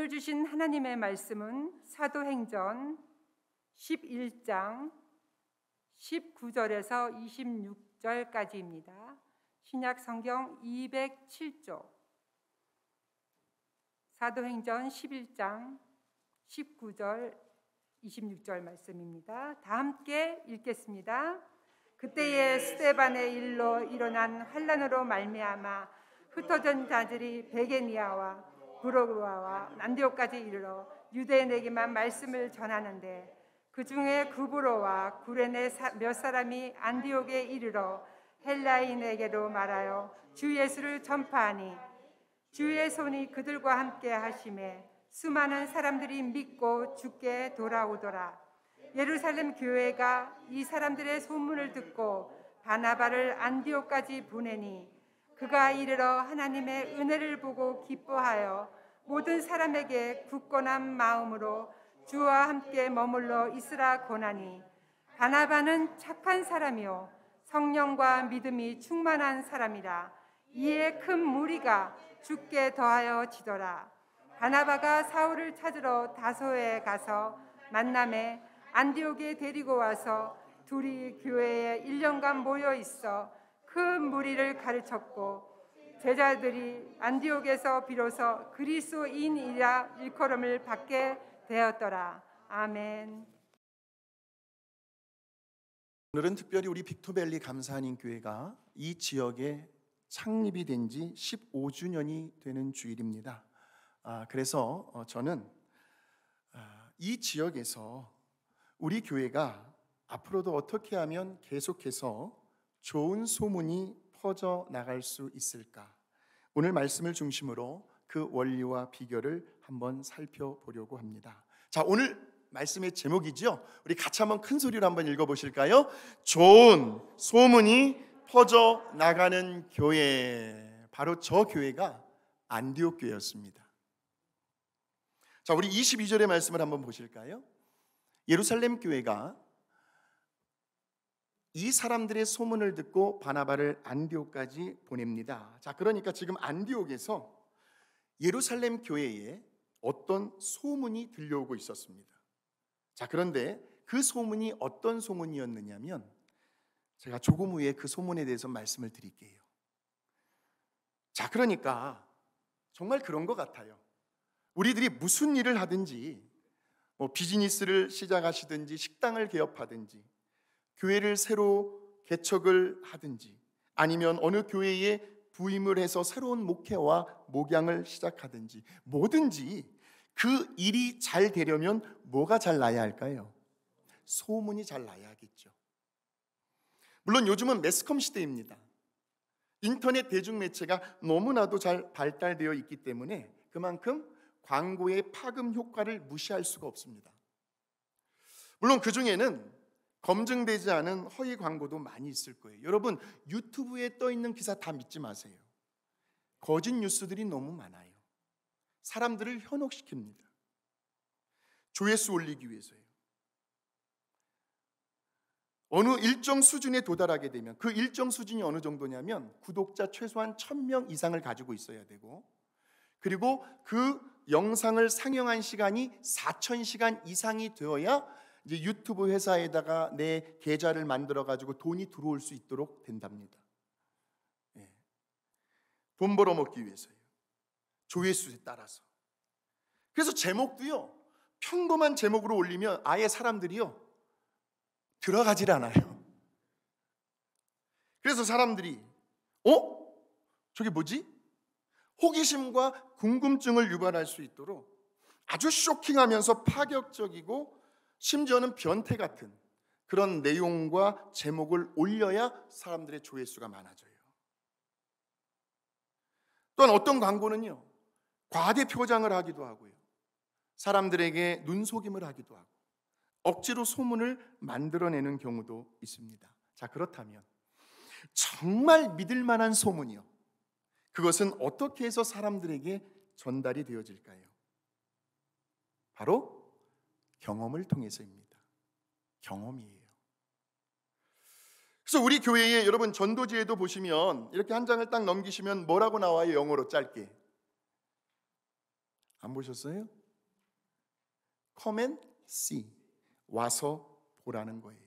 오늘 주신 하나님의 말씀은 사도행전 11장 19절에서 26절까지입니다. 신약 성경 207조 사도행전 11장 19절 26절 말씀입니다. 다 함께 읽겠습니다. 그때에 스데반의 일로 일어난 환난으로 말미암아 흩어진 자들이 베게니아와 브로그와와 안디옥까지 이르러 유대인에게만 말씀을 전하는데 그 중에 구브로와 구레네 몇 사람이 안디옥에 이르러 헬라인에게로 말하여 주 예수를 전파하니 주의 손이 그들과 함께 하심에 수많은 사람들이 믿고 주께 돌아오더라. 예루살렘 교회가 이 사람들의 소문을 듣고 바나바를 안디옥까지 보내니 그가 이르러 하나님의 은혜를 보고 기뻐하여 모든 사람에게 굳건한 마음으로 주와 함께 머물러 있으라 권하니 바나바는 착한 사람이요 성령과 믿음이 충만한 사람이라. 이에 큰 무리가 주께 더하여 지더라. 바나바가 사울을 찾으러 다소에 가서 만남에 안디옥에 데리고 와서 둘이 교회에 1년간 모여 있어 큰 무리를 가르쳤고 제자들이 안디옥에서 비로소 그리스도인이라 일컬음을 받게 되었더라. 아멘. 오늘은 특별히 우리 빅토밸리 감사하는 교회가 이 지역에 창립이 된 지 15주년이 되는 주일입니다. 그래서 저는 이 지역에서 우리 교회가 앞으로도 어떻게 하면 계속해서 좋은 소문이 퍼져 나갈 수 있을까? 오늘 말씀을 중심으로 그 원리와 비결을 한번 살펴보려고 합니다. 자, 오늘 말씀의 제목이죠. 우리 같이 한번 큰 소리로 한번 읽어보실까요? 좋은 소문이 퍼져 나가는 교회. 바로 저 교회가 안디옥 교회였습니다. 자, 우리 22절의 말씀을 한번 보실까요? 예루살렘 교회가 이 사람들의 소문을 듣고 바나바를 안디옥까지 보냅니다. 자, 그러니까 지금 안디옥에서 예루살렘 교회에 어떤 소문이 들려오고 있었습니다. 자, 그런데 그 소문이 어떤 소문이었느냐면 제가 조금 후에 그 소문에 대해서 말씀을 드릴게요. 자, 그러니까 정말 그런 것 같아요. 우리들이 무슨 일을 하든지 비즈니스를 시작하시든지 식당을 개업하든지 교회를 새로 개척을 하든지 아니면 어느 교회에 부임을 해서 새로운 목회와 목양을 시작하든지 뭐든지 그 일이 잘 되려면 뭐가 잘 나야 할까요? 소문이 잘 나야 하겠죠. 물론 요즘은 매스컴 시대입니다. 인터넷 대중매체가 너무나도 잘 발달되어 있기 때문에 그만큼 광고의 파급 효과를 무시할 수가 없습니다. 물론 그 중에는 검증되지 않은 허위 광고도 많이 있을 거예요. 여러분, 유튜브에 떠 있는 기사 다 믿지 마세요. 거짓 뉴스들이 너무 많아요. 사람들을 현혹시킵니다. 조회수 올리기 위해서요. 어느 일정 수준에 도달하게 되면 그 일정 수준이 어느 정도냐면 구독자 최소한 1000명 이상을 가지고 있어야 되고 그리고 그 영상을 상영한 시간이 4000시간 이상이 되어야 이제 유튜브 회사에다가 내 계좌를 만들어 가지고 돈이 들어올 수 있도록 된답니다. 돈 벌어먹기 위해서요. 조회수에 따라서. 그래서 제목도요, 평범한 제목으로 올리면 아예 사람들이요 들어가질 않아요. 그래서 사람들이 저게 뭐지? 호기심과 궁금증을 유발할 수 있도록 아주 쇼킹하면서 파격적이고 심지어는 변태 같은 그런 내용과 제목을 올려야 사람들의 조회수가 많아져요. 또한 어떤 광고는요, 과대 표장을 하기도 하고요, 사람들에게 눈속임을 하기도 하고 억지로 소문을 만들어내는 경우도 있습니다. 자, 그렇다면 정말 믿을 만한 소문이요, 그것은 어떻게 해서 사람들에게 전달이 되어질까요? 바로 경험을 통해서입니다. 경험이에요. 그래서 우리 교회에 여러분 전도지에도 보시면 이렇게 한 장을 딱 넘기시면 뭐라고 나와요? 영어로 짧게. 안 보셨어요? come and see. 와서 보라는 거예요.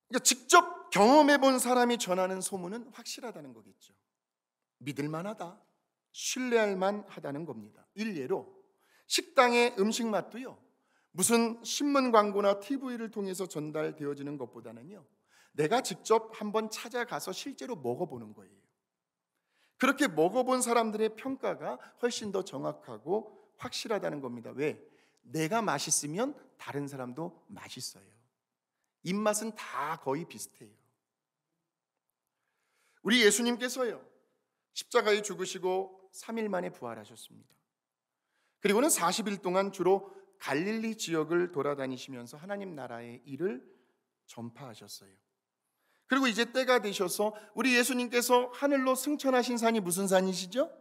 그러니까 직접 경험해 본 사람이 전하는 소문은 확실하다는 거겠죠. 믿을 만하다, 신뢰할 만하다는 겁니다. 일례로 식당의 음식 맛도요, 무슨 신문 광고나 TV를 통해서 전달되어지는 것보다는요, 내가 직접 한번 찾아가서 실제로 먹어보는 거예요. 그렇게 먹어본 사람들의 평가가 훨씬 더 정확하고 확실하다는 겁니다. 왜? 내가 맛있으면 다른 사람도 맛있어요. 입맛은 다 거의 비슷해요. 우리 예수님께서요, 십자가에 죽으시고 3일 만에 부활하셨습니다. 그리고는 40일 동안 주로 갈릴리 지역을 돌아다니시면서 하나님 나라의 일을 전파하셨어요. 그리고 이제 때가 되셔서 우리 예수님께서 하늘로 승천하신 산이 무슨 산이시죠?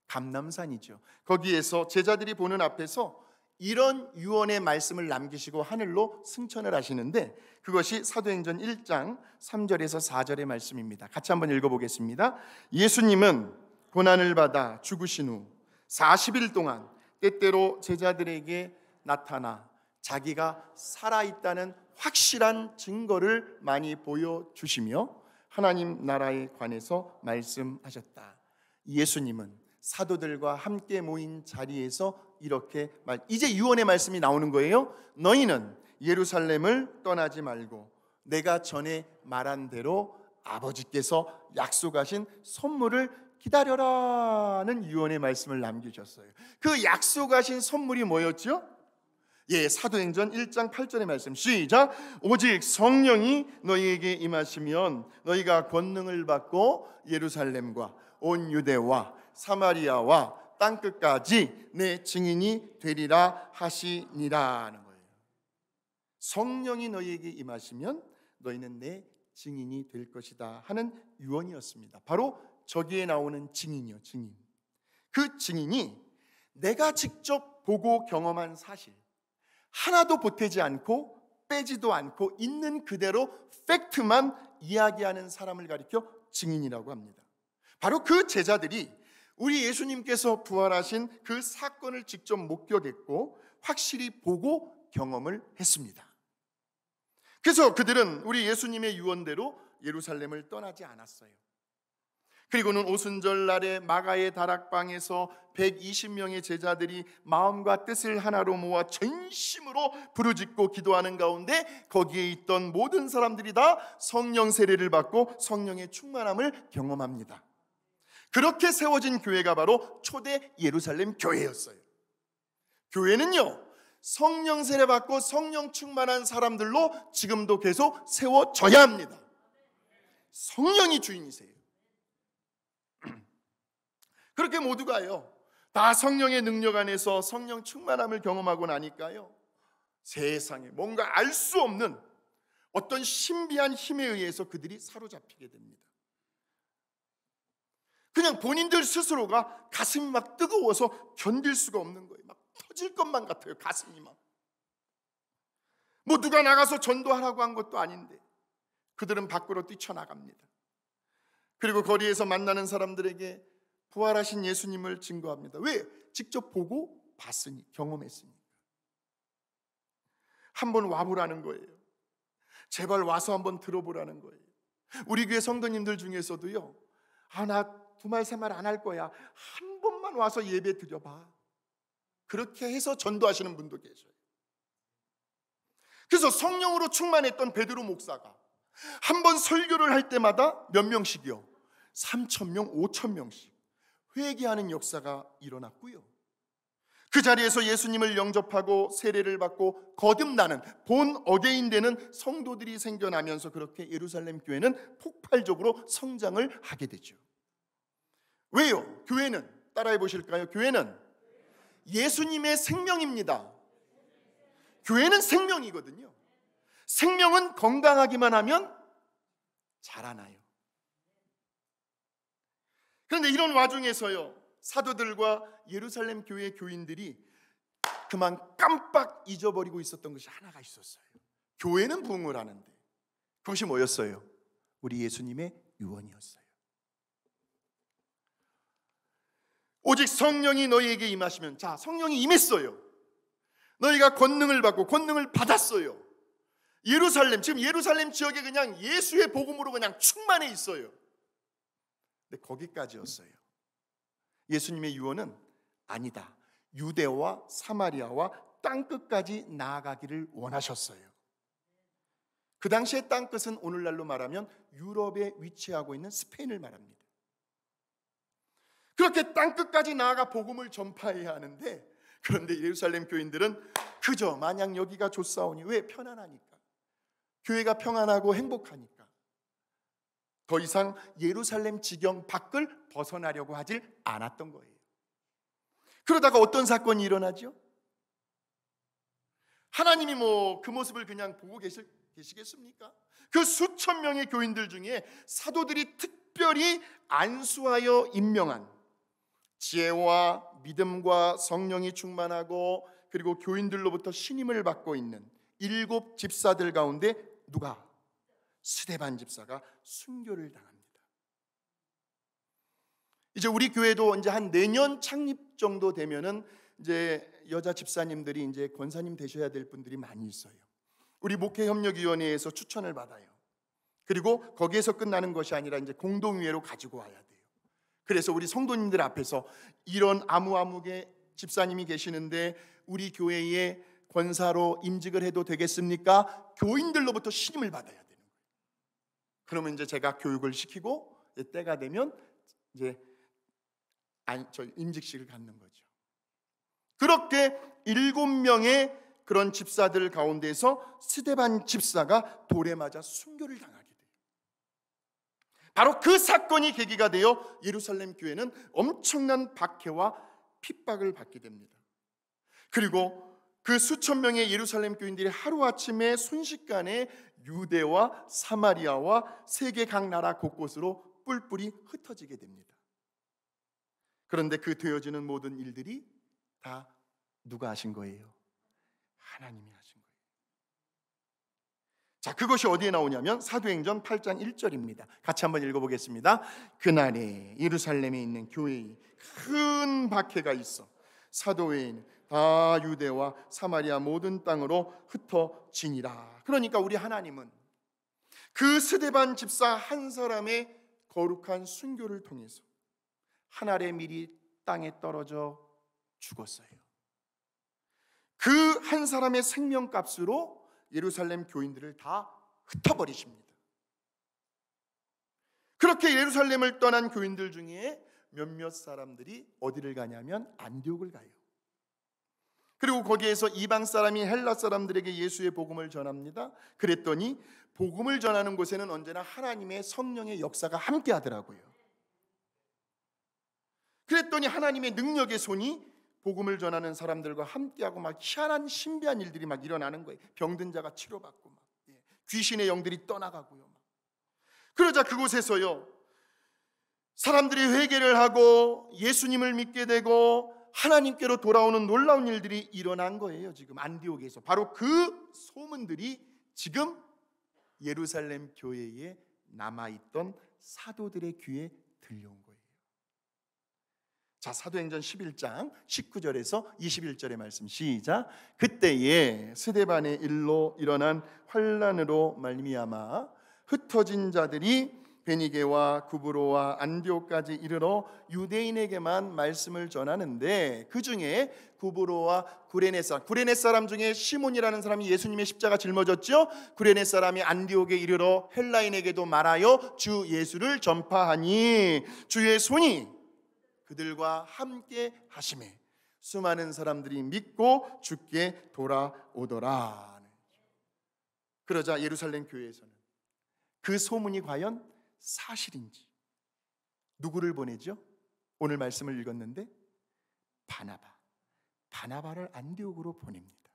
감람산이죠. 거기에서 제자들이 보는 앞에서 이런 유언의 말씀을 남기시고 하늘로 승천을 하시는데, 그것이 사도행전 1장 3절에서 4절의 말씀입니다. 같이 한번 읽어보겠습니다. 예수님은 고난을 받아 죽으신 후 40일 동안 때때로 제자들에게 나타나 자기가 살아있다는 확실한 증거를 많이 보여주시며 하나님 나라에 관해서 말씀하셨다. 예수님은 사도들과 함께 모인 자리에서 이렇게 이제 유언의 말씀이 나오는 거예요. 너희는 예루살렘을 떠나지 말고 내가 전에 말한 대로 아버지께서 약속하신 선물을 기다려라는 유언의 말씀을 남기셨어요. 그 약속하신 선물이 뭐였죠? 사도행전 1장 8절의 말씀 시작. 오직 성령이 너희에게 임하시면 너희가 권능을 받고 예루살렘과 온 유대와 사마리아와 땅끝까지 내 증인이 되리라 하시니라는 거예요. 성령이 너희에게 임하시면 너희는 내 증인이 될 것이다 하는 유언이었습니다. 바로 저기에 나오는 증인이요, 증인. 그 증인이 내가 직접 보고 경험한 사실 하나도 보태지 않고 빼지도 않고 있는 그대로 팩트만 이야기하는 사람을 가리켜 증인이라고 합니다. 바로 그 제자들이 우리 예수님께서 부활하신 그 사건을 직접 목격했고 확실히 보고 경험을 했습니다. 그래서 그들은 우리 예수님의 유언대로 예루살렘을 떠나지 않았어요. 그리고는 오순절 날에 마가의 다락방에서 120명의 제자들이 마음과 뜻을 하나로 모아 전심으로 부르짖고 기도하는 가운데 거기에 있던 모든 사람들이 다 성령 세례를 받고 성령의 충만함을 경험합니다. 그렇게 세워진 교회가 바로 초대 예루살렘 교회였어요. 교회는요, 성령 세례 받고 성령 충만한 사람들로 지금도 계속 세워져야 합니다. 성령이 주인이세요. 그렇게 모두가요, 다 성령의 능력 안에서 성령 충만함을 경험하고 나니까요, 세상에 뭔가 알 수 없는 어떤 신비한 힘에 의해서 그들이 사로잡히게 됩니다. 그냥 본인들 스스로가 가슴이 막 뜨거워서 견딜 수가 없는 거예요. 막 터질 것만 같아요. 가슴이 막. 뭐 누가 나가서 전도하라고 한 것도 아닌데 그들은 밖으로 뛰쳐나갑니다. 그리고 거리에서 만나는 사람들에게 부활하신 예수님을 증거합니다. 왜? 직접 보고 봤으니, 경험했으니까. 한번 와보라는 거예요. 제발 와서 한번 들어보라는 거예요. 우리 교회 성도님들 중에서도요, 나 두말 세말 안 할 거야, 한 번만 와서 예배 드려봐, 그렇게 해서 전도하시는 분도 계셔요. 그래서 성령으로 충만했던 베드로 목사가 한 번 설교를 할 때마다 몇 명씩이요? 3,000명, 5,000명씩 회개하는 역사가 일어났고요, 그 자리에서 예수님을 영접하고 세례를 받고 거듭나는 본 어게인 되는 성도들이 생겨나면서 그렇게 예루살렘 교회는 폭발적으로 성장을 하게 되죠. 왜요? 교회는, 따라해 보실까요? 교회는 예수님의 생명입니다. 교회는 생명이거든요. 생명은 건강하기만 하면 자라나요. 그런데 이런 와중에서요, 사도들과 예루살렘 교회 교인들이 그만 깜빡 잊어버리고 있었던 것이 하나가 있었어요. 교회는 부흥을 하는데 그것이 뭐였어요? 우리 예수님의 유언이었어요. 오직 성령이 너희에게 임하시면, 자, 성령이 임했어요. 너희가 권능을 받고 권능을 받았어요. 예루살렘, 지금 예루살렘 지역에 그냥 예수의 복음으로 그냥 충만해 있어요. 근데 거기까지였어요. 예수님의 유언은 아니다. 유대와 사마리아와 땅끝까지 나아가기를 원하셨어요. 그 당시의 땅끝은 오늘날로 말하면 유럽에 위치하고 있는 스페인을 말합니다. 그렇게 땅끝까지 나아가 복음을 전파해야 하는데, 그런데 예루살렘 교인들은 그저 마냥 여기가 좋사오니, 왜? 편안하니까, 교회가 평안하고 행복하니까 더 이상 예루살렘 지경 밖을 벗어나려고 하질 않았던 거예요. 그러다가 어떤 사건이 일어나죠? 하나님이 그 모습을 그냥 보고 계시겠습니까? 그 수천 명의 교인들 중에 사도들이 특별히 안수하여 임명한, 지혜와 믿음과 성령이 충만하고 그리고 교인들로부터 신임을 받고 있는 7 집사들 가운데 누가? 스데반 집사가 순교를 당합니다. 이제 우리 교회도 이제 한 내년 창립 정도 되면은 이제 여자 집사님들이 이제 권사님 되셔야 될 분들이 많이 있어요. 우리 목회협력위원회에서 추천을 받아요. 그리고 거기에서 끝나는 것이 아니라 이제 공동위회로 가지고 와야 돼요. 그래서 우리 성도님들 앞에서 이런 아무개 집사님이 계시는데 우리 교회에 권사로 임직을 해도 되겠습니까? 교인들로부터 신임을 받아야 되는 거예요. 그러면 이제 제가 교육을 시키고 때가 되면 이제 저 임직식을 갖는 거죠. 그렇게 7명의 그런 집사들 가운데서 스데반 집사가 돌에 맞아 순교를 당하게 돼요. 바로 그 사건이 계기가 되어 예루살렘 교회는 엄청난 박해와 핍박을 받게 됩니다. 그리고 그 수천 명의 예루살렘 교인들이 하루아침에 순식간에 유대와 사마리아와 세계 각 나라 곳곳으로 뿔뿔이 흩어지게 됩니다. 그런데 그 되어지는 모든 일들이 다 누가 하신 거예요? 하나님이 하신 거예요. 자, 그것이 어디에 나오냐면 사도행전 8장 1절입니다. 같이 한번 읽어보겠습니다. 그날에 예루살렘에 있는 교회에 큰 박해가 있어 사도 외에는 다 유대와 사마리아 모든 땅으로 흩어지니라. 그러니까 우리 하나님은 그 스데반 집사 한 사람의 거룩한 순교를 통해서 한 알의 밀이 땅에 떨어져 죽었어요. 그 한 사람의 생명값으로 예루살렘 교인들을 다 흩어버리십니다. 그렇게 예루살렘을 떠난 교인들 중에 몇몇 사람들이 어디를 가냐면 안디옥을 가요. 그리고 거기에서 이방 사람이 헬라 사람들에게 예수의 복음을 전합니다. 그랬더니 복음을 전하는 곳에는 언제나 하나님의 성령의 역사가 함께 하더라고요. 그랬더니 하나님의 능력의 손이 복음을 전하는 사람들과 함께하고 막 희한한 신비한 일들이 막 일어나는 거예요. 병든 자가 치료받고 막 귀신의 영들이 떠나가고요. 그러자 그곳에서요 사람들이 회개를 하고 예수님을 믿게 되고 하나님께로 돌아오는 놀라운 일들이 일어난 거예요. 지금 안디옥에서 바로 그 소문들이 지금 예루살렘 교회에 남아있던 사도들의 귀에 들려온 거예요. 자, 사도행전 11장 19절에서 21절의 말씀 시작. 그때에 스데반의 일로 일어난 환난으로 말미암아 흩어진 자들이 베니게와 구브로와 안디옥까지 이르러 유대인에게만 말씀을 전하는데 그 중에 구브로와 구레네 사람 중에 시몬이라는 사람이 예수님의 십자가 짊어졌죠. 구레네 사람이 안디옥에 이르러 헬라인에게도 말하여 주 예수를 전파하니 주의 손이 그들과 함께 하심에 수많은 사람들이 믿고 주께 돌아오더라. 그러자 예루살렘 교회에서는 그 소문이 과연 사실인지 누구를 보내죠? 오늘 말씀을 읽었는데 바나바를 안디옥으로 보냅니다.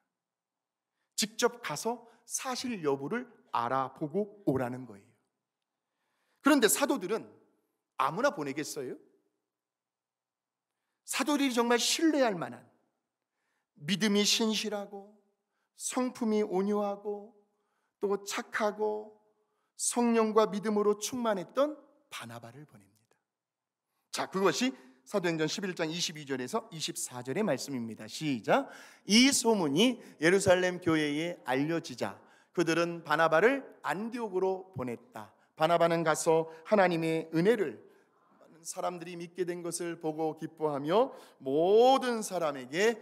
직접 가서 사실 여부를 알아보고 오라는 거예요. 그런데 사도들은 아무나 보내겠어요? 사도들이 정말 신뢰할 만한 믿음이 신실하고 성품이 온유하고 또 착하고 성령과 믿음으로 충만했던 바나바를 보냅니다. 자, 그것이 사도행전 11장 22절에서 24절의 말씀입니다. 시작. 이 소문이 예루살렘 교회에 알려지자 그들은 바나바를 안디옥으로 보냈다. 바나바는 가서 하나님의 은혜를 많은 사람들이 믿게 된 것을 보고 기뻐하며 모든 사람에게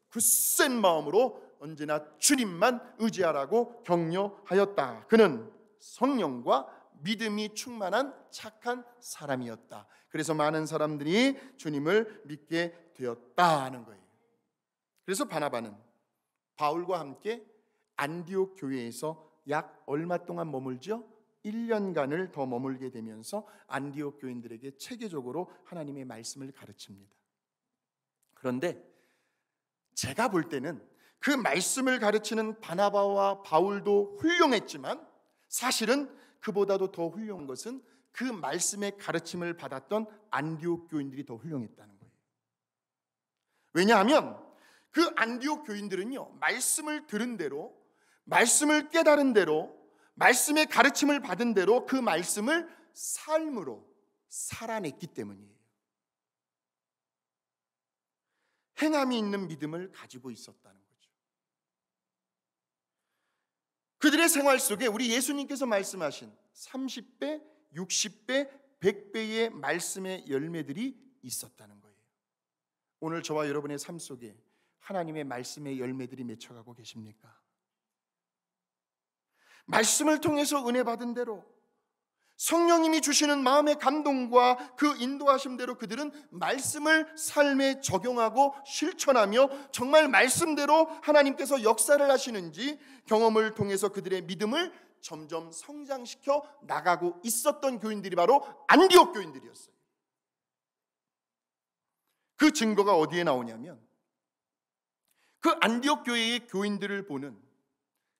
굳센 마음으로 언제나 주님만 의지하라고 격려하였다. 그는 성령과 믿음이 충만한 착한 사람이었다. 그래서 많은 사람들이 주님을 믿게 되었다 하는 거예요. 그래서 바나바는 바울과 함께 안디옥 교회에서 약 얼마 동안 머물죠? 1년간을 더 머물게 되면서 안디옥 교인들에게 체계적으로 하나님의 말씀을 가르칩니다. 그런데 제가 볼 때는 그 말씀을 가르치는 바나바와 바울도 훌륭했지만 사실은 그보다도 더 훌륭한 것은 그 말씀의 가르침을 받았던 안디옥 교인들이 더 훌륭했다는 거예요. 왜냐하면 그 안디옥 교인들은요, 말씀을 들은 대로, 말씀을 깨달은 대로, 말씀의 가르침을 받은 대로 그 말씀을 삶으로 살아냈기 때문이에요. 행함이 있는 믿음을 가지고 있었다는 거죠. 그들의 생활 속에 우리 예수님께서 말씀하신 30배, 60배, 100배의 말씀의 열매들이 있었다는 거예요. 오늘 저와 여러분의 삶 속에 하나님의 말씀의 열매들이 맺혀가고 계십니까? 말씀을 통해서 은혜 받은 대로 성령님이 주시는 마음의 감동과 그 인도하심대로 그들은 말씀을 삶에 적용하고 실천하며 정말 말씀대로 하나님께서 역사를 하시는지 경험을 통해서 그들의 믿음을 점점 성장시켜 나가고 있었던 교인들이 바로 안디옥 교인들이었어요. 그 증거가 어디에 나오냐면 그 안디옥 교회의 교인들을 보는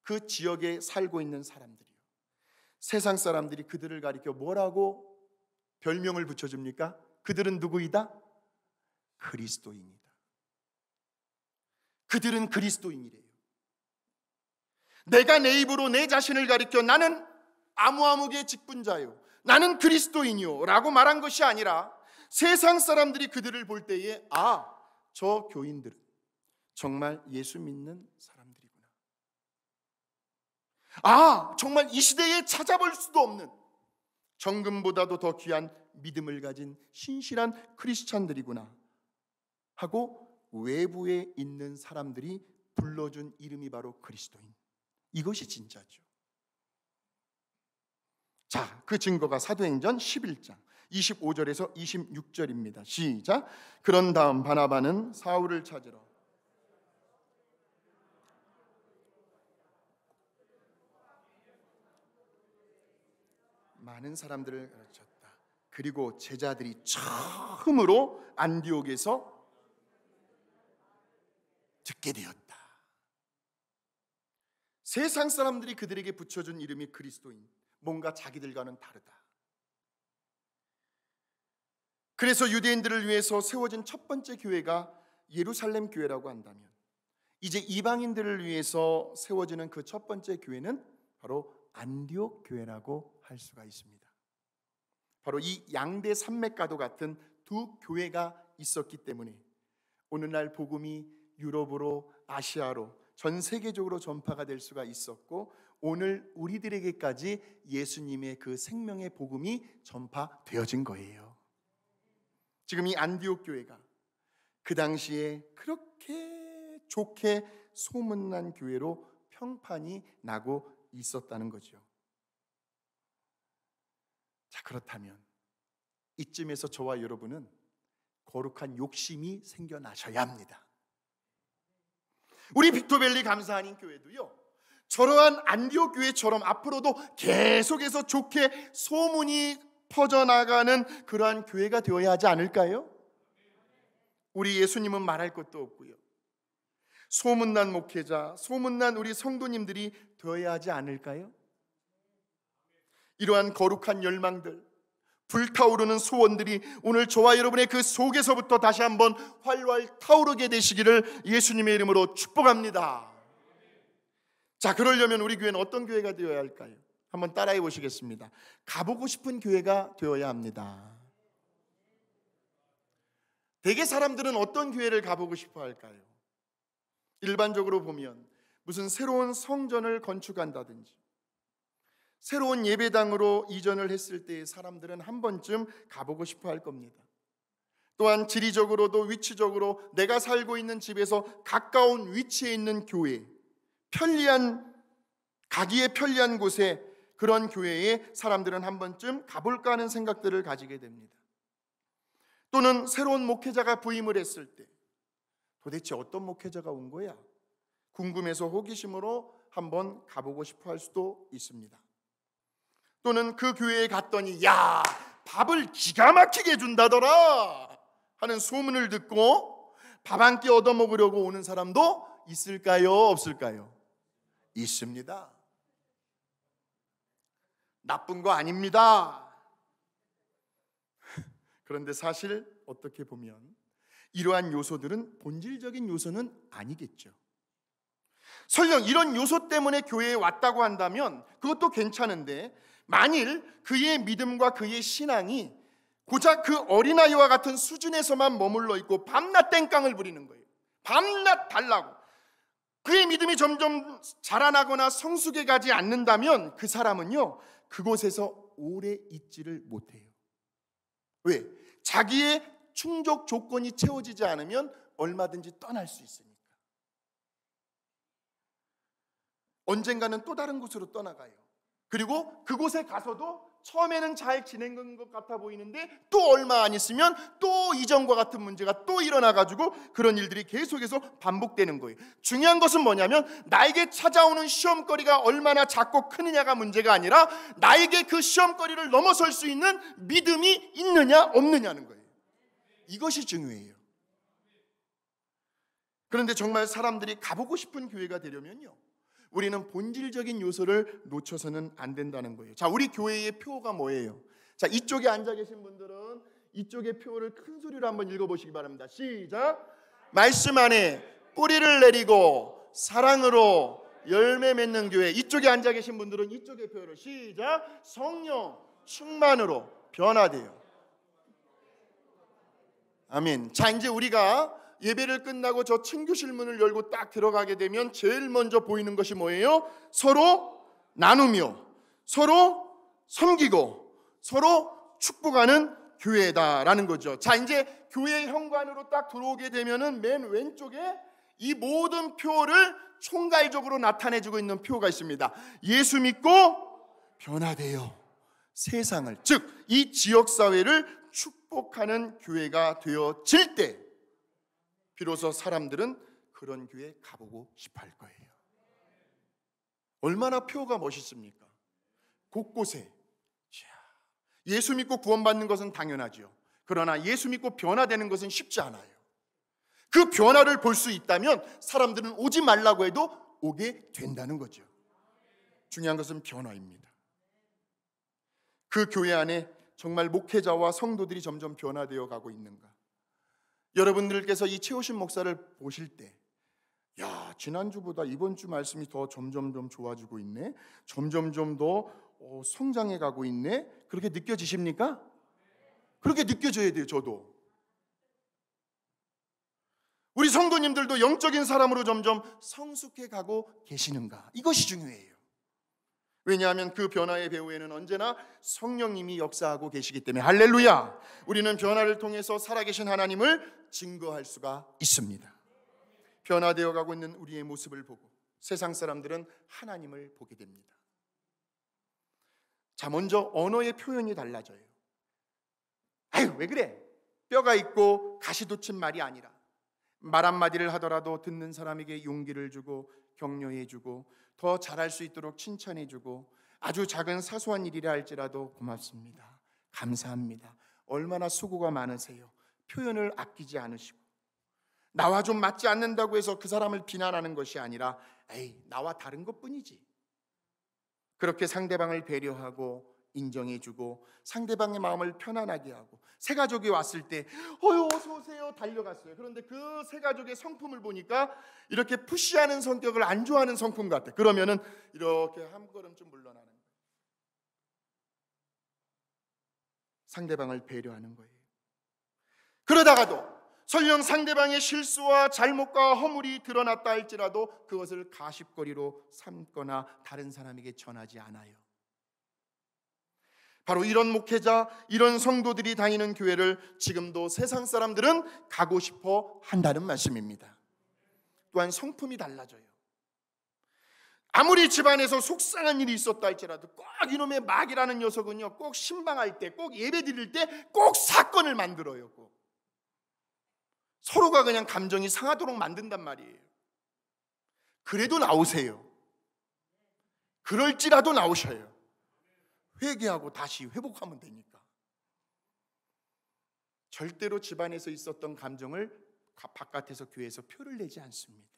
그 지역에 살고 있는 사람들이요, 세상 사람들이 그들을 가리켜 뭐라고 별명을 붙여줍니까? 그들은 누구이다? 그리스도인이다. 그들은 그리스도인이래요. 내가 내 입으로 내 자신을 가리켜 나는 아무아무개 직분자요, 나는 그리스도인이요 라고 말한 것이 아니라 세상 사람들이 그들을 볼 때에 저 교인들은 정말 예수 믿는 사람들이구나. 정말 이 시대에 찾아볼 수도 없는 정금보다도 더 귀한 믿음을 가진 신실한 크리스찬들이구나 하고 외부에 있는 사람들이 불러준 이름이 바로 그리스도인. 이것이 진짜죠. 자, 그 증거가 사도행전 11장 25절에서 26절입니다. 시작. 그런 다음 바나바는 사울을 찾으러 많은 사람들을 가르쳤다. 그리고 제자들이 처음으로 안디옥에서 듣게 되었다. 세상 사람들이 그들에게 붙여준 이름이 그리스도인, 뭔가 자기들과는 다르다. 그래서 유대인들을 위해서 세워진 첫 번째 교회가 예루살렘 교회라고 한다면 이제 이방인들을 위해서 세워지는 그 첫 번째 교회는 바로 안디옥 교회라고 할 수가 있습니다. 바로 이 양대 산맥과도 같은 두 교회가 있었기 때문에 오늘날 복음이 유럽으로, 아시아로, 전 세계적으로 전파가 될 수가 있었고 오늘 우리들에게까지 예수님의 그 생명의 복음이 전파되어진 거예요. 지금 이 안디옥 교회가 그 당시에 그렇게 좋게 소문난 교회로 평판이 나고 있었다는 거죠. 자, 그렇다면 이쯤에서 저와 여러분은 거룩한 욕심이 생겨나셔야 합니다. 우리 빅토밸리 감사하는 교회도요, 저러한 안디옥 교회처럼 앞으로도 계속해서 좋게 소문이 퍼져나가는 그러한 교회가 되어야 하지 않을까요? 우리 예수님은 말할 것도 없고요, 소문난 목회자, 소문난 우리 성도님들이 되어야 하지 않을까요? 이러한 거룩한 열망들, 불타오르는 소원들이 오늘 저와 여러분의 그 속에서부터 다시 한번 활활 타오르게 되시기를 예수님의 이름으로 축복합니다. 자, 그러려면 우리 교회는 어떤 교회가 되어야 할까요? 한번 따라해 보시겠습니다. 가보고 싶은 교회가 되어야 합니다. 대개 사람들은 어떤 교회를 가보고 싶어 할까요? 일반적으로 보면 무슨 새로운 성전을 건축한다든지 새로운 예배당으로 이전을 했을 때 사람들은 한 번쯤 가보고 싶어 할 겁니다. 또한 지리적으로도 위치적으로 내가 살고 있는 집에서 가까운 위치에 있는 교회, 가기에 편리한 곳에, 그런 교회에 사람들은 한 번쯤 가볼까 하는 생각들을 가지게 됩니다. 또는 새로운 목회자가 부임을 했을 때 도대체 어떤 목회자가 온 거야? 궁금해서 호기심으로 한번 가보고 싶어 할 수도 있습니다. 또는 그 교회에 갔더니 야, 밥을 기가 막히게 준다더라 하는 소문을 듣고 밥 한 끼 얻어먹으려고 오는 사람도 있을까요? 없을까요? 있습니다. 나쁜 거 아닙니다. 그런데 사실 어떻게 보면 이러한 요소들은 본질적인 요소는 아니겠죠. 설령 이런 요소 때문에 교회에 왔다고 한다면 그것도 괜찮은데, 만일 그의 믿음과 그의 신앙이 고작 그 어린아이와 같은 수준에서만 머물러 있고 밤낮 땡깡을 부리는 거예요. 밤낮 달라고. 그의 믿음이 점점 자라나거나 성숙해 가지 않는다면 그 사람은요, 그곳에서 오래 있지를 못해요. 왜? 자기의 충족 조건이 채워지지 않으면 얼마든지 떠날 수 있으니까. 언젠가는 또 다른 곳으로 떠나가요. 그리고 그곳에 가서도 처음에는 잘 지낸 것 같아 보이는데 또 얼마 안 있으면 또 이전과 같은 문제가 또 일어나가지고 그런 일들이 계속해서 반복되는 거예요. 중요한 것은 뭐냐면 나에게 찾아오는 시험거리가 얼마나 작고 크느냐가 문제가 아니라 나에게 그 시험거리를 넘어설 수 있는 믿음이 있느냐 없느냐는 거예요. 이것이 중요해요. 그런데 정말 사람들이 가보고 싶은 교회가 되려면요, 우리는 본질적인 요소를 놓쳐서는 안 된다는 거예요. 자, 우리 교회의 표가 뭐예요? 자, 이쪽에 앉아 계신 분들은 이쪽의 표를 큰 소리로 한번 읽어보시기 바랍니다. 시작. 말씀 안에 뿌리를 내리고 사랑으로 열매 맺는 교회. 이쪽에 앉아 계신 분들은 이쪽의 표를 시작. 성령 충만으로 변화돼요. 아멘. 자, 이제 우리가 예배를 끝나고 저 친교실 문을 열고 딱 들어가게 되면 제일 먼저 보이는 것이 뭐예요? 서로 나누며 서로 섬기고 서로 축복하는 교회다라는 거죠. 자, 이제 교회 현관으로 딱 들어오게 되면은 맨 왼쪽에 이 모든 표를 총괄적으로 나타내주고 있는 표가 있습니다. 예수 믿고 변화되어 세상을, 즉 이 지역사회를 축복하는 교회가 되어질 때 비로소 사람들은 그런 교회에 가보고 싶어 할 거예요. 얼마나 표가 멋있습니까? 곳곳에. 예수 믿고 구원받는 것은 당연하죠. 그러나 예수 믿고 변화되는 것은 쉽지 않아요. 그 변화를 볼 수 있다면 사람들은 오지 말라고 해도 오게 된다는 거죠. 중요한 것은 변화입니다. 그 교회 안에 정말 목회자와 성도들이 점점 변화되어 가고 있는가? 여러분들께서 이 최호신 목사를 보실 때, 야, 지난주보다 이번 주 말씀이 더 점점점 좋아지고 있네, 점점점 더 성장해 가고 있네, 그렇게 느껴지십니까? 그렇게 느껴져야 돼요. 저도. 우리 성도님들도 영적인 사람으로 점점 성숙해 가고 계시는가? 이것이 중요해요. 왜냐하면 그 변화의 배후에는 언제나 성령님이 역사하고 계시기 때문에. 할렐루야. 우리는 변화를 통해서 살아계신 하나님을 증거할 수가 있습니다. 변화되어 가고 있는 우리의 모습을 보고 세상 사람들은 하나님을 보게 됩니다. 자, 먼저 언어의 표현이 달라져요. 아유, 왜 그래? 뼈가 있고 가시 돋친 말이 아니라 말 한마디를 하더라도 듣는 사람에게 용기를 주고 격려해 주고 더 잘할 수 있도록 칭찬해 주고, 아주 작은 사소한 일이라 할지라도 고맙습니다, 감사합니다, 얼마나 수고가 많으세요, 표현을 아끼지 않으시고, 나와 좀 맞지 않는다고 해서 그 사람을 비난하는 것이 아니라 에이, 나와 다른 것뿐이지, 그렇게 상대방을 배려하고 인정해주고 상대방의 마음을 편안하게 하고, 새 가족이 왔을 때 어서 오세요 달려갔어요. 그런데 그 새 가족의 성품을 보니까 이렇게 푸시하는 성격을 안 좋아하는 성품 같아. 그러면은 이렇게 한 걸음쯤 물러나는 거예요. 상대방을 배려하는 거예요. 그러다가도 설령 상대방의 실수와 잘못과 허물이 드러났다 할지라도 그것을 가십거리로 삼거나 다른 사람에게 전하지 않아요. 바로 이런 목회자, 이런 성도들이 다니는 교회를 지금도 세상 사람들은 가고 싶어 한다는 말씀입니다. 또한 성품이 달라져요. 아무리 집안에서 속상한 일이 있었다 할지라도 꼭 이놈의 마귀라는 녀석은요, 꼭 신방할 때, 꼭 예배 드릴 때 꼭 사건을 만들어요. 꼭. 서로가 그냥 감정이 상하도록 만든단 말이에요. 그래도 나오세요. 그럴지라도 나오셔요. 회개하고 다시 회복하면 되니까. 절대로 집안에서 있었던 감정을 바깥에서 교회에서 표를 내지 않습니다.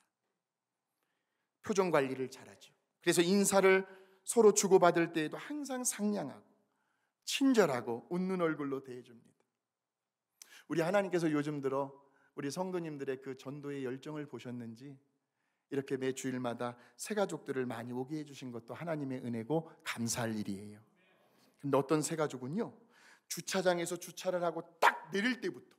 표정 관리를 잘하죠. 그래서 인사를 서로 주고받을 때에도 항상 상냥하고 친절하고 웃는 얼굴로 대해줍니다. 우리 하나님께서 요즘 들어 우리 성도님들의 그 전도의 열정을 보셨는지 이렇게 매 주일마다 새가족들을 많이 오게 해주신 것도 하나님의 은혜고 감사할 일이에요. 근데 어떤 새가족은요, 주차장에서 주차를 하고 딱 내릴 때부터,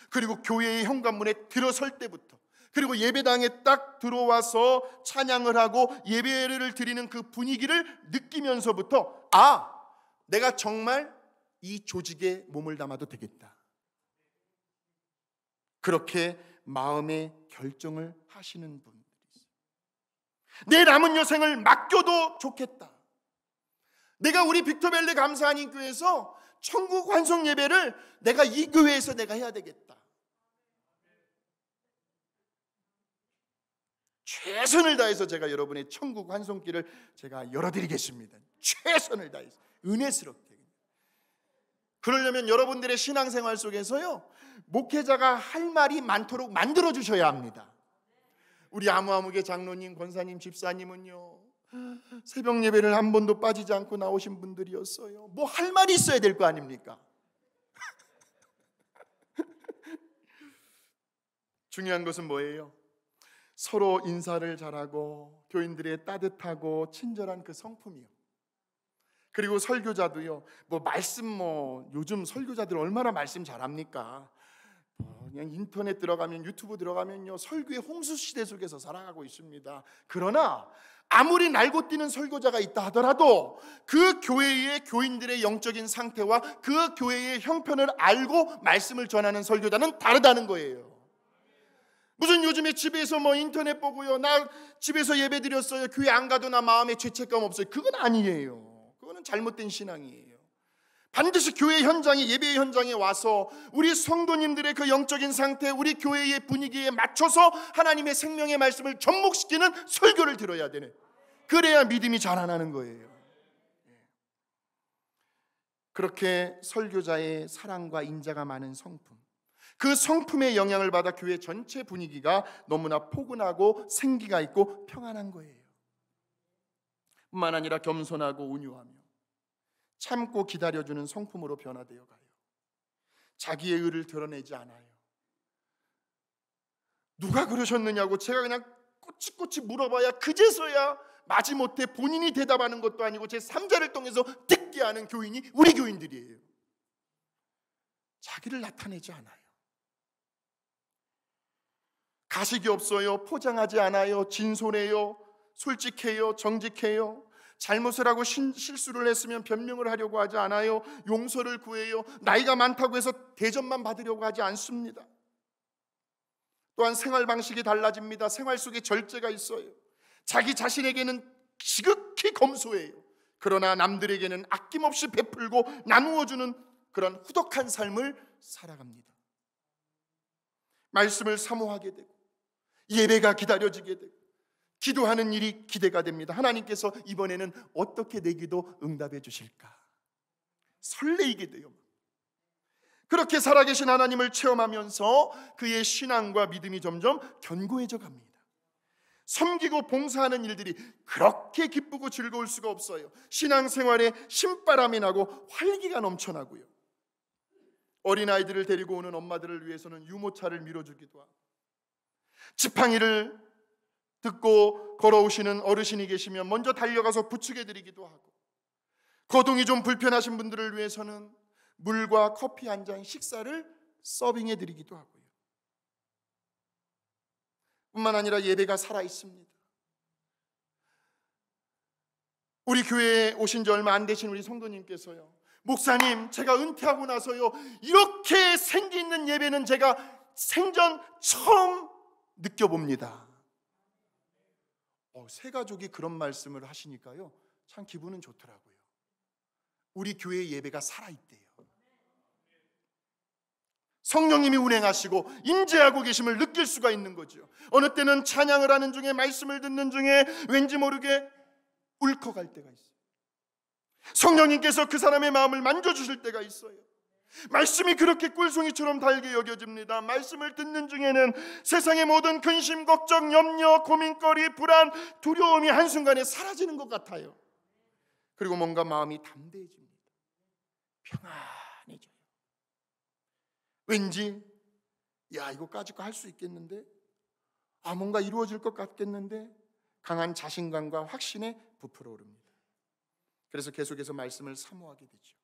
그리고 교회의 현관문에 들어설 때부터, 그리고 예배당에 딱 들어와서 찬양을 하고 예배를 드리는 그 분위기를 느끼면서부터 내가 정말 이 조직에 몸을 담아도 되겠다, 그렇게 마음의 결정을 하시는 분들이 있어요. 내 남은 여생을 맡겨도 좋겠다. 내가 우리 빅토밸리 감사하는 교회에서 천국 환송 예배를 내가 이 교회에서 내가 해야 되겠다. 최선을 다해서 제가 여러분의 천국 환송길을 제가 열어드리겠습니다. 최선을 다해서 은혜스럽게. 그러려면 여러분들의 신앙생활 속에서요, 목회자가 할 말이 많도록 만들어주셔야 합니다. 우리 아무아무개 장로님, 권사님, 집사님은요, 새벽 예배를 한 번도 빠지지 않고 나오신 분들이었어요. 뭐 할 말이 있어야 될 거 아닙니까? 중요한 것은 뭐예요? 서로 인사를 잘하고 교인들의 따뜻하고 친절한 그 성품이요. 그리고 설교자도요, 요즘 설교자들 얼마나 말씀 잘합니까? 그냥 인터넷 들어가면, 유튜브 들어가면요, 설교의 홍수 시대 속에서 살아가고 있습니다. 그러나 아무리 날고 뛰는 설교자가 있다 하더라도 그 교회의 교인들의 영적인 상태와 그 교회의 형편을 알고 말씀을 전하는 설교자는 다르다는 거예요. 무슨 요즘에 집에서 인터넷 보고요, 나 집에서 예배 드렸어요, 교회 안 가도 나 마음에 죄책감 없어요, 그건 아니에요. 그거는 잘못된 신앙이에요. 반드시 교회 현장에, 예배 현장에 와서 우리 성도님들의 그 영적인 상태, 우리 교회의 분위기에 맞춰서 하나님의 생명의 말씀을 접목시키는 설교를 들어야 되네. 그래야 믿음이 자라나는 거예요. 그렇게 설교자의 사랑과 인자가 많은 성품, 그 성품의 영향을 받아 교회 전체 분위기가 너무나 포근하고 생기가 있고 평안한 거예요. 뿐만 아니라 겸손하고 온유하며 참고 기다려주는 성품으로 변화되어 가요. 자기의 의를 드러내지 않아요. 누가 그러셨느냐고 제가 그냥 꼬치꼬치 물어봐야 그제서야 마지못해 본인이 대답하는 것도 아니고 제 3자를 통해서 듣게 하는 교인이 우리 교인들이에요. 자기를 나타내지 않아요. 가식이 없어요. 포장하지 않아요. 진솔해요. 솔직해요. 정직해요. 잘못을 하고 실수를 했으면 변명을 하려고 하지 않아요. 용서를 구해요. 나이가 많다고 해서 대접만 받으려고 하지 않습니다. 또한 생활 방식이 달라집니다. 생활 속에 절제가 있어요. 자기 자신에게는 지극히 검소해요. 그러나 남들에게는 아낌없이 베풀고 나누어주는 그런 후덕한 삶을 살아갑니다. 말씀을 사모하게 되고 예배가 기다려지게 되고 기도하는 일이 기대가 됩니다. 하나님께서 이번에는 어떻게 내 기도 응답해 주실까 설레이게 돼요. 그렇게 살아계신 하나님을 체험하면서 그의 신앙과 믿음이 점점 견고해져 갑니다. 섬기고 봉사하는 일들이 그렇게 기쁘고 즐거울 수가 없어요. 신앙생활에 신바람이 나고 활기가 넘쳐나고요. 어린아이들을 데리고 오는 엄마들을 위해서는 유모차를 밀어주기도 하고, 지팡이를 듣고 걸어오시는 어르신이 계시면 먼저 달려가서 부축해드리기도 하고, 거동이 좀 불편하신 분들을 위해서는 물과 커피 한 잔 식사를 서빙해드리기도 하고요. 뿐만 아니라 예배가 살아있습니다. 우리 교회에 오신 지 얼마 안 되신 우리 성도님께서요, 목사님, 제가 은퇴하고 나서요, 이렇게 생기 있는 예배는 제가 생전 처음 느껴봅니다. 새 가족이 그런 말씀을 하시니까요, 참 기분은 좋더라고요. 우리 교회 예배가 살아있대요. 성령님이 운행하시고 임재하고 계심을 느낄 수가 있는 거죠. 어느 때는 찬양을 하는 중에, 말씀을 듣는 중에 왠지 모르게 울컥할 때가 있어요. 성령님께서 그 사람의 마음을 만져주실 때가 있어요. 말씀이 그렇게 꿀송이처럼 달게 여겨집니다. 말씀을 듣는 중에는 세상의 모든 근심, 걱정, 염려, 고민거리, 불안, 두려움이 한순간에 사라지는 것 같아요. 그리고 뭔가 마음이 담대해집니다. 평안해져요. 왠지 이거까지 할 수 있겠는데, 뭔가 이루어질 것 같겠는데, 강한 자신감과 확신에 부풀어 오릅니다. 그래서 계속해서 말씀을 사모하게 되죠.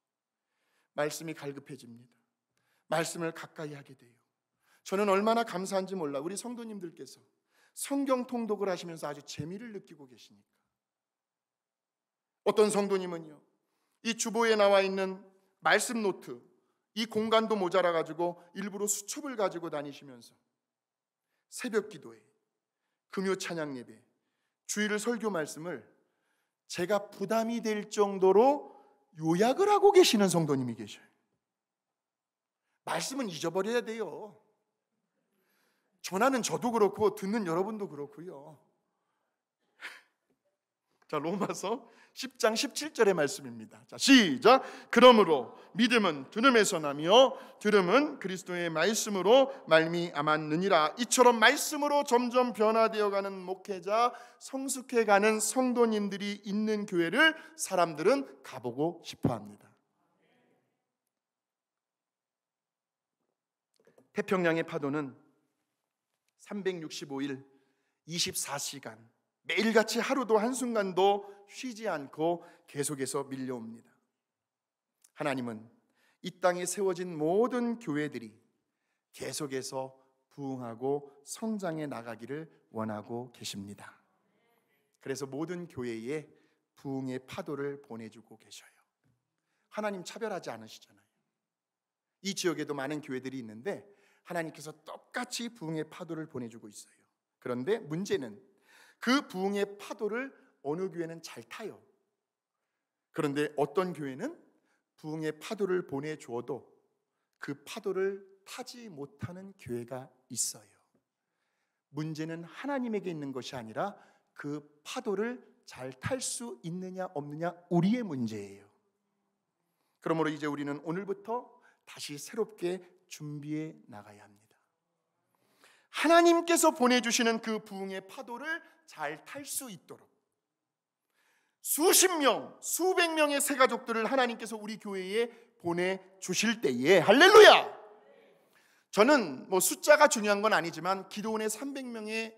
말씀이 갈급해집니다. 말씀을 가까이 하게 돼요. 저는 얼마나 감사한지 몰라, 우리 성도님들께서 성경 통독을 하시면서 아주 재미를 느끼고 계시니까. 어떤 성도님은요, 이 주보에 나와 있는 말씀 노트, 이 공간도 모자라 가지고 일부러 수첩을 가지고 다니시면서 새벽 기도회, 금요 찬양 예배, 주일 설교 말씀을 제가 부담이 될 정도로 요약을 하고 계시는 성도님이 계셔요. 말씀은 잊어버려야 돼요. 전하는 저도 그렇고 듣는 여러분도 그렇고요. 자, 로마서 10장 17절의 말씀입니다. 자, 시작. 그러므로 믿음은 들음에서 나며 들음은 그리스도의 말씀으로 말미암았느니라. 이처럼 말씀으로 점점 변화되어가는 목회자, 성숙해가는 성도님들이 있는 교회를 사람들은 가보고 싶어합니다. 태평양의 파도는 365일 24시간 매일같이 하루도 한순간도 쉬지 않고 계속해서 밀려옵니다. 하나님은 이 땅에 세워진 모든 교회들이 계속해서 부흥하고 성장해 나가기를 원하고 계십니다. 그래서 모든 교회에 부흥의 파도를 보내주고 계셔요. 하나님 차별하지 않으시잖아요. 이 지역에도 많은 교회들이 있는데 하나님께서 똑같이 부흥의 파도를 보내주고 있어요. 그런데 문제는 그 부흥의 파도를 어느 교회는 잘 타요. 그런데 어떤 교회는 부흥의 파도를 보내주어도 그 파도를 타지 못하는 교회가 있어요. 문제는 하나님에게 있는 것이 아니라 그 파도를 잘 탈 수 있느냐 없느냐, 우리의 문제예요. 그러므로 이제 우리는 오늘부터 다시 새롭게 준비해 나가야 합니다. 하나님께서 보내주시는 그 부흥의 파도를 잘 탈 수 있도록 수십 명, 수백 명의 새 가족들을 하나님께서 우리 교회에 보내주실 때에, 할렐루야! 저는 숫자가 중요한 건 아니지만 기도원의 300명의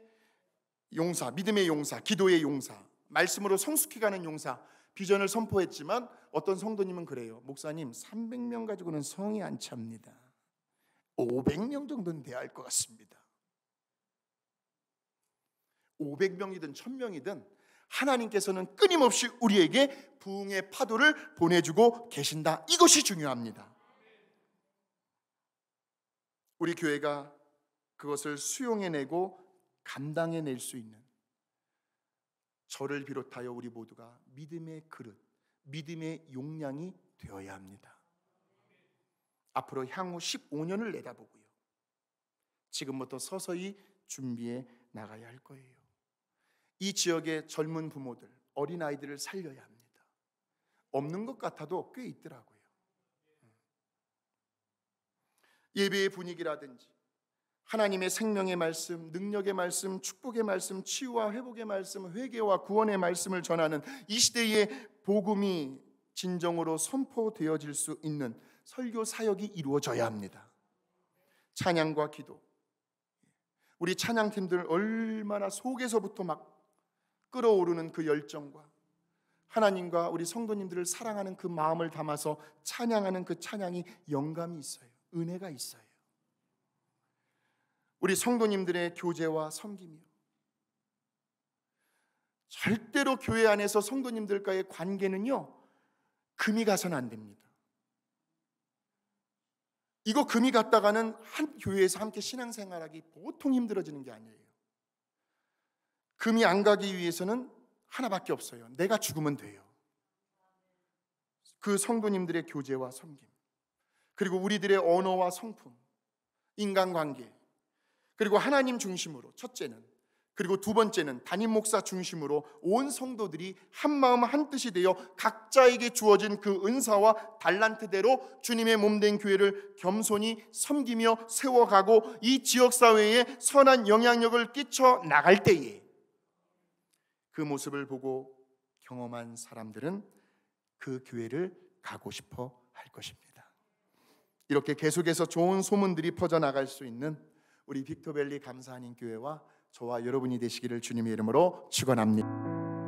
용사, 믿음의 용사, 기도의 용사, 말씀으로 성숙해가는 용사, 비전을 선포했지만 어떤 성도님은 그래요. 목사님, 300명 가지고는 성이 안 찹니다. 500명 정도는 돼야 할 것 같습니다. 500명이든 1000명이든 하나님께서는 끊임없이 우리에게 부흥의 파도를 보내주고 계신다. 이것이 중요합니다. 우리 교회가 그것을 수용해내고 감당해낼 수 있는, 저를 비롯하여 우리 모두가 믿음의 그릇, 믿음의 용량이 되어야 합니다. 앞으로 향후 15년을 내다보고요, 지금부터 서서히 준비해 나가야 할 거예요. 이 지역의 젊은 부모들, 어린아이들을 살려야 합니다. 없는 것 같아도 꽤 있더라고요. 예배의 분위기라든지 하나님의 생명의 말씀, 능력의 말씀, 축복의 말씀, 치유와 회복의 말씀, 회개와 구원의 말씀을 전하는 이 시대의 복음이 진정으로 선포되어질 수 있는 설교 사역이 이루어져야 합니다. 찬양과 기도, 우리 찬양팀들 얼마나 속에서부터 막 끓어오르는 그 열정과 하나님과 우리 성도님들을 사랑하는 그 마음을 담아서 찬양하는 그 찬양이 영감이 있어요. 은혜가 있어요. 우리 성도님들의 교제와 섬김이요, 절대로 교회 안에서 성도님들과의 관계는요, 금이 가서는 안 됩니다. 이거 금이 갔다가는 한 교회에서 함께 신앙생활하기 보통 힘들어지는 게 아니에요. 금이 안 가기 위해서는 하나밖에 없어요. 내가 죽으면 돼요. 그 성도님들의 교제와 섬김, 그리고 우리들의 언어와 성품, 인간관계, 그리고 하나님 중심으로 첫째는, 그리고 두 번째는 담임 목사 중심으로 온 성도들이 한 마음 한 뜻이 되어 각자에게 주어진 그 은사와 달란트대로 주님의 몸된 교회를 겸손히 섬기며 세워가고 이 지역사회에 선한 영향력을 끼쳐 나갈 때에 그 모습을 보고 경험한 사람들은 그 교회를 가고 싶어 할 것입니다. 이렇게 계속해서 좋은 소문들이 퍼져나갈 수 있는 우리 빅토밸리 감사하는 교회와 저와 여러분이 되시기를 주님의 이름으로 축원합니다.